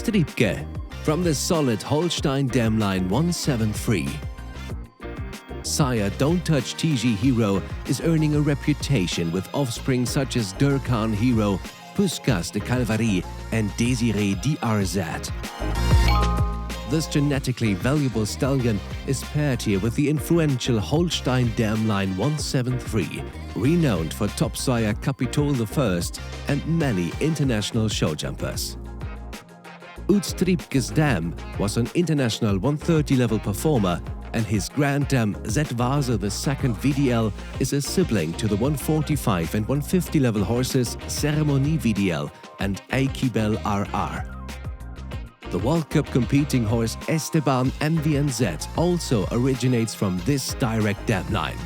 Stripke from the solid Holstein dam line 173. Sire Don't Touch Tiji Hero is earning a reputation with offspring such as Durkhan Hero, Puskas de Calvary and Desiree DRZ. This genetically valuable stallion is paired here with the influential Holstein dam line 173, renowned for top sire Capitol I and many international show jumpers. Stripke's dam was an international 130 level performer, and his grand dam Z Vase II VDL is a sibling to the 145 and 150 level horses Ceremonie VDL and Eikibel RR. The World Cup competing horse Esteban MVNZ also originates from this direct dam line.